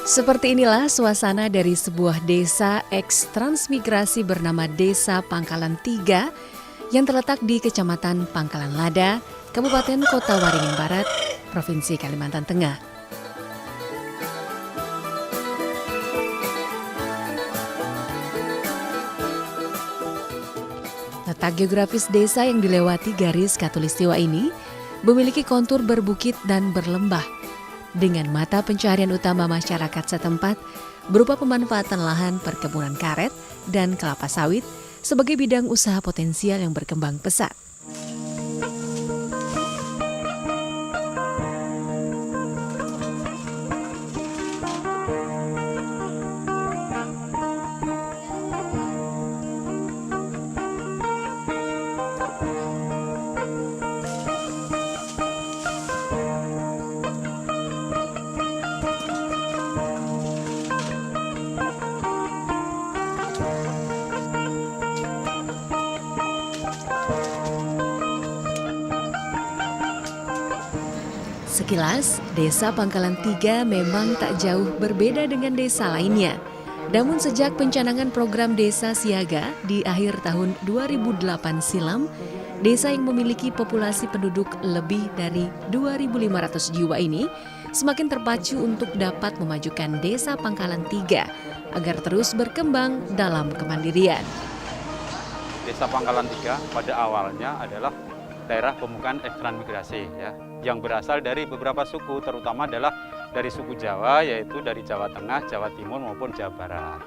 Seperti inilah suasana dari sebuah desa eks-transmigrasi bernama Desa Pangkalan 3 yang terletak di Kecamatan Pangkalan Lada, Kabupaten Kota Waringin Barat, Provinsi Kalimantan Tengah. Letak geografis desa yang dilewati garis khatulistiwa ini memiliki kontur berbukit dan berlembah, dengan mata pencaharian utama masyarakat setempat berupa pemanfaatan lahan perkebunan karet dan kelapa sawit sebagai bidang usaha potensial yang berkembang pesat. Sekilas, Desa Pangkalan 3 memang tak jauh berbeda dengan desa lainnya. Namun sejak pencanangan program Desa Siaga di akhir tahun 2008 silam, desa yang memiliki populasi penduduk lebih dari 2.500 jiwa ini semakin terpacu untuk dapat memajukan Desa Pangkalan 3 agar terus berkembang dalam kemandirian. Desa Pangkalan 3 pada awalnya adalah daerah pemukiman eks-transmigrasi ya, yang berasal dari beberapa suku, terutama adalah dari suku Jawa, yaitu dari Jawa Tengah, Jawa Timur maupun Jawa Barat.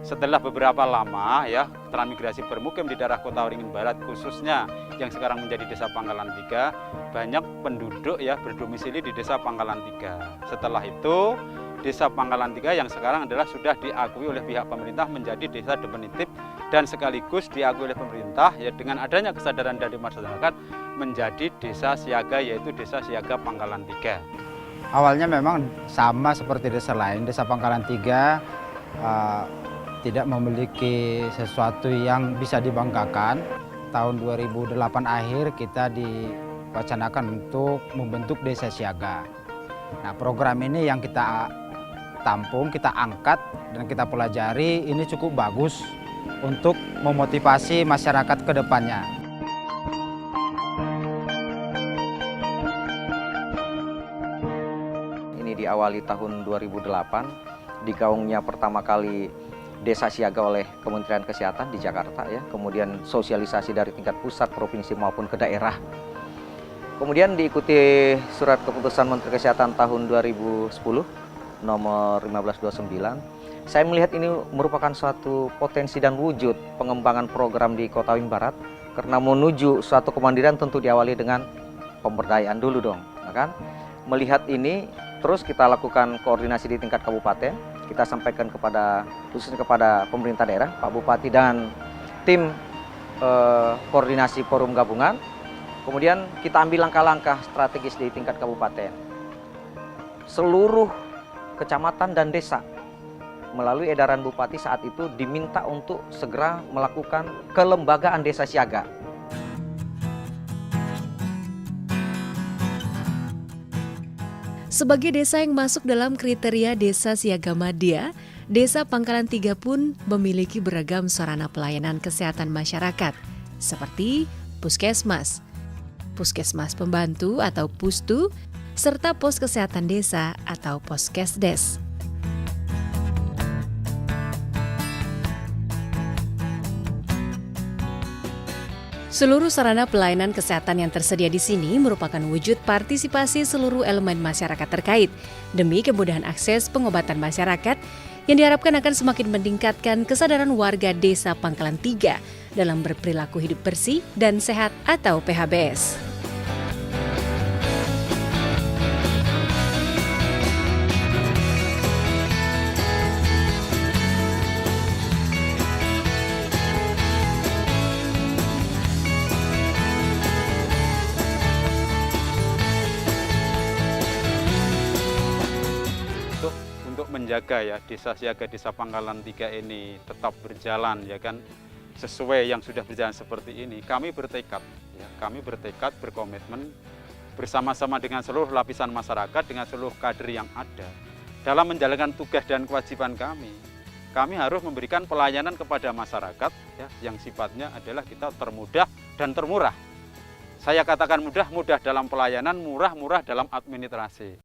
Setelah beberapa lama ya transmigrasi bermukim di daerah Kota Waringin Barat, khususnya yang sekarang menjadi Desa Pangkalan 3, banyak penduduk ya berdomisili di Desa Pangkalan 3. Setelah itu Desa Pangkalan 3 yang sekarang adalah sudah diakui oleh pihak pemerintah menjadi desa definitif dan sekaligus diakui oleh pemerintah ya dengan adanya kesadaran dari masyarakat menjadi desa siaga, yaitu Desa Siaga Pangkalan 3. Awalnya memang sama seperti desa lain, Desa Pangkalan 3 tidak memiliki sesuatu yang bisa dibanggakan. Tahun 2008 akhir kita diwacanakan untuk membentuk Desa Siaga. Nah, program ini yang kita tampung, kita angkat dan kita pelajari, ini cukup bagus untuk memotivasi masyarakat ke depannya. Ini diawali tahun 2008, digaungnya pertama kali Desa Siaga oleh Kementerian Kesehatan di Jakarta ya, kemudian sosialisasi dari tingkat pusat, provinsi maupun ke daerah. Kemudian diikuti surat keputusan Menteri Kesehatan tahun 2010 nomor 1529. Saya melihat ini merupakan suatu potensi dan wujud pengembangan program di Kota Waringin Barat, karena menuju suatu kemandirian tentu diawali dengan pemberdayaan dulu dong, kan? Melihat ini terus kita lakukan koordinasi di tingkat kabupaten, kita sampaikan khususnya kepada pemerintah daerah, Pak Bupati dan tim koordinasi forum gabungan. Kemudian kita ambil langkah-langkah strategis di tingkat kabupaten. Seluruh kecamatan dan desa melalui edaran Bupati saat itu diminta untuk segera melakukan kelembagaan Desa Siaga. Sebagai desa yang masuk dalam kriteria Desa Siaga Madya, Desa Pangkalan 3 pun memiliki beragam sarana pelayanan kesehatan masyarakat, seperti puskesmas, puskesmas pembantu atau pustu, serta pos kesehatan desa atau poskesdes. Seluruh sarana pelayanan kesehatan yang tersedia di sini merupakan wujud partisipasi seluruh elemen masyarakat terkait demi kemudahan akses pengobatan masyarakat yang diharapkan akan semakin meningkatkan kesadaran warga Desa Pangkalan 3 dalam berperilaku hidup bersih dan sehat atau PHBS. Untuk menjaga ya Desa Siaga Desa Pangkalan 3 ini tetap berjalan ya kan sesuai yang sudah berjalan seperti ini, kami bertekad, berkomitmen bersama-sama dengan seluruh lapisan masyarakat, dengan seluruh kader yang ada. Dalam menjalankan tugas dan kewajiban kami harus memberikan pelayanan kepada masyarakat yang sifatnya adalah kita termudah dan termurah. Saya katakan mudah dalam pelayanan, murah dalam administrasi.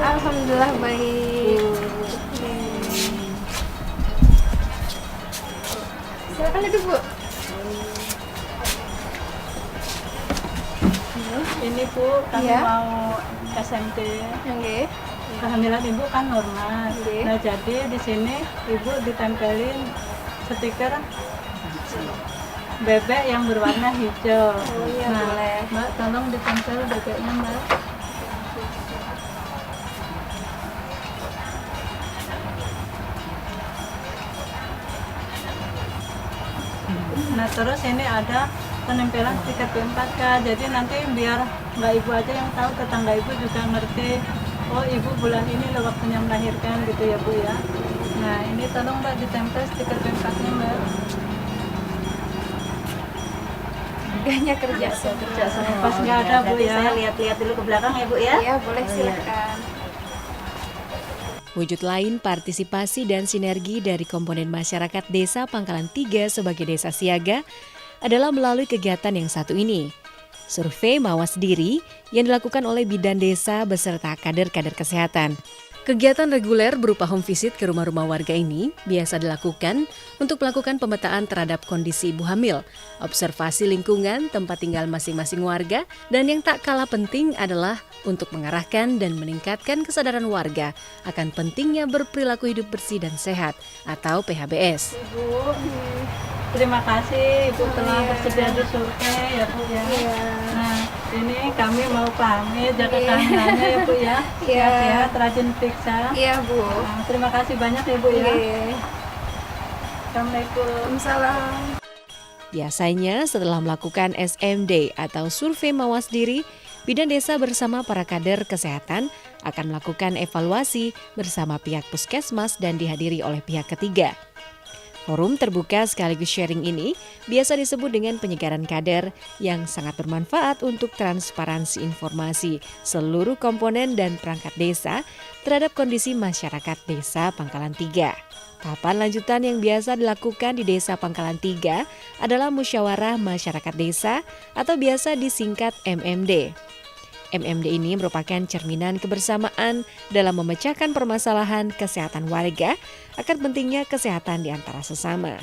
Alhamdulillah baik. Silakan duduk, Bu. Ini Bu, kami Iya. mau SMT. Oke. Kehamilan Ibu kan normal. Oke. Nah, jadi di sini Ibu ditempelin stiker bebek yang berwarna hijau. Oh iya, nah, boleh. Mbak, tolong ditempel bebeknya, Mbak. Nah, terus ini ada penempelan stiker P4K. Jadi nanti biar nggak Ibu aja yang tahu, tetangga Ibu juga ngerti. Oh, Ibu bulan ini loh waktunya melahirkan gitu ya, Bu ya. Nah, ini tolong Mbak ditempel stiker P4-nya, Mbak. Gaknya kerja semua. Pas nggak ada, Bu ya. Saya lihat-lihat dulu ke belakang ya Bu ya. Iya, boleh silakan. Wujud lain partisipasi dan sinergi dari komponen masyarakat Desa Pangkalan 3 sebagai desa siaga adalah melalui kegiatan yang satu ini. Survei mawas diri yang dilakukan oleh bidan desa beserta kader-kader kesehatan. Kegiatan reguler berupa home visit ke rumah-rumah warga ini biasa dilakukan untuk melakukan pemetaan terhadap kondisi ibu hamil, observasi lingkungan tempat tinggal masing-masing warga, dan yang tak kalah penting adalah untuk mengarahkan dan meningkatkan kesadaran warga akan pentingnya berperilaku hidup bersih dan sehat atau PHBS. Ibu, terima kasih Ibu telah bersedia di survei ya Bu ya. Nah, ini kami mau pamit, jaga kehamilannya ya Bu ya. Iya. Sehat, rajin periksa. Iya, Bu. Nah, terima kasih banyak ya Bu ya. Iya. Assalamualaikum. Waalaikumsalam. Biasanya setelah melakukan SMD atau survei mawas diri, bidan desa bersama para kader kesehatan akan melakukan evaluasi bersama pihak puskesmas dan dihadiri oleh pihak ketiga. Forum terbuka sekaligus sharing ini biasa disebut dengan penyegaran kader yang sangat bermanfaat untuk transparansi informasi seluruh komponen dan perangkat desa terhadap kondisi masyarakat Desa Pangkalan 3. Tahapan lanjutan yang biasa dilakukan di Desa Pangkalan 3 adalah musyawarah masyarakat desa atau biasa disingkat MMD. MMD ini merupakan cerminan kebersamaan dalam memecahkan permasalahan kesehatan warga akan pentingnya kesehatan di antara sesama.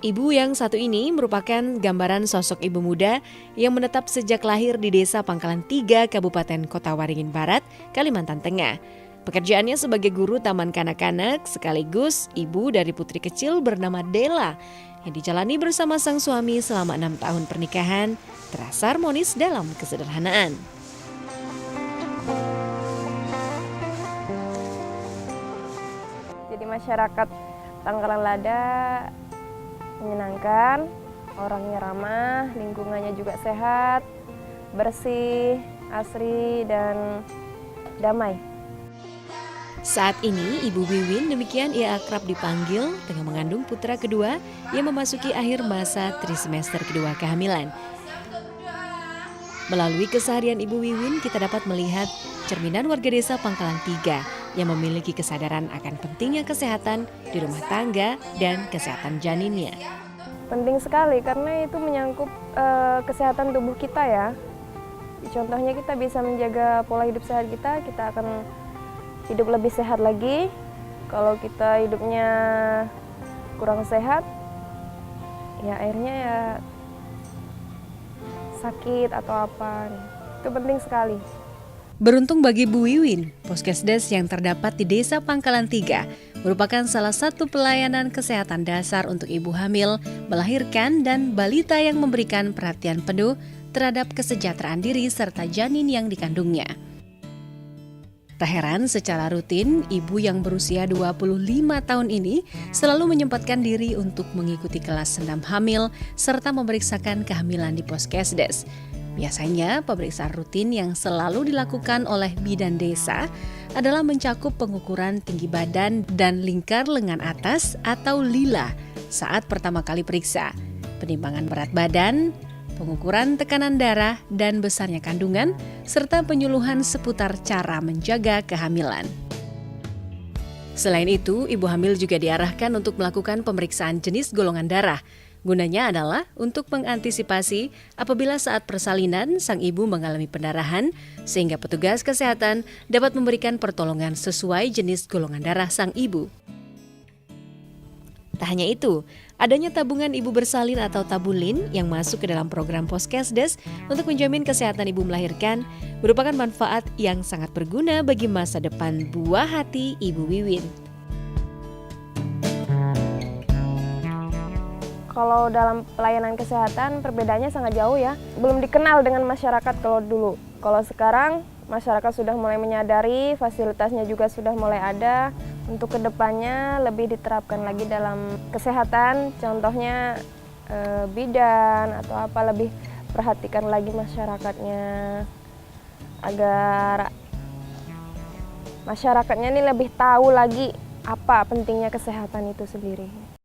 Ibu yang satu ini merupakan gambaran sosok ibu muda yang menetap sejak lahir di Desa Pangkalan 3, Kabupaten Kota Waringin Barat, Kalimantan Tengah. Pekerjaannya sebagai guru taman kanak-kanak sekaligus ibu dari putri kecil bernama Della yang dijalani bersama sang suami selama 6 tahun pernikahan terasa harmonis dalam kesederhanaan. Jadi masyarakat Pangkalan Lada menyenangkan, orangnya ramah, lingkungannya juga sehat, bersih, asri, dan damai. Saat ini Ibu Wiwin, demikian ia akrab dipanggil, tengah mengandung putra kedua yang memasuki akhir masa trimester kedua kehamilan. Melalui keseharian Ibu Wiwin, kita dapat melihat cerminan warga desa Pangkalan Tiga yang memiliki kesadaran akan pentingnya kesehatan di rumah tangga dan kesehatan janinnya. Penting sekali karena itu menyangkut kesehatan tubuh kita ya. Contohnya kita bisa menjaga pola hidup sehat kita akan hidup lebih sehat lagi. Kalau kita hidupnya kurang sehat, ya akhirnya ya sakit atau apa. Itu penting sekali. Beruntung bagi Bu Wiwin, Poskesdes yang terdapat di Desa Pangkalan Tiga merupakan salah satu pelayanan kesehatan dasar untuk ibu hamil, melahirkan, dan balita yang memberikan perhatian penuh terhadap kesejahteraan diri serta janin yang dikandungnya. Tak heran secara rutin, ibu yang berusia 25 tahun ini selalu menyempatkan diri untuk mengikuti kelas senam hamil serta memeriksakan kehamilan di Poskesdes. Biasanya pemeriksaan rutin yang selalu dilakukan oleh bidan desa adalah mencakup pengukuran tinggi badan dan lingkar lengan atas atau lila saat pertama kali periksa, penimbangan berat badan, pengukuran tekanan darah dan besarnya kandungan, serta penyuluhan seputar cara menjaga kehamilan. Selain itu, ibu hamil juga diarahkan untuk melakukan pemeriksaan jenis golongan darah. Gunanya adalah untuk mengantisipasi apabila saat persalinan sang ibu mengalami pendarahan, sehingga petugas kesehatan dapat memberikan pertolongan sesuai jenis golongan darah sang ibu. Tak hanya itu, adanya tabungan ibu bersalin atau tabulin yang masuk ke dalam program Poskesdes untuk menjamin kesehatan ibu melahirkan merupakan manfaat yang sangat berguna bagi masa depan buah hati Ibu Wiwin. Kalau dalam pelayanan kesehatan perbedaannya sangat jauh ya. Belum dikenal dengan masyarakat kalau dulu. Kalau sekarang masyarakat sudah mulai menyadari, fasilitasnya juga sudah mulai ada. Untuk kedepannya lebih diterapkan lagi dalam kesehatan, contohnya bidan atau apa, lebih perhatikan lagi masyarakatnya agar masyarakatnya ini lebih tahu lagi apa pentingnya kesehatan itu sendiri.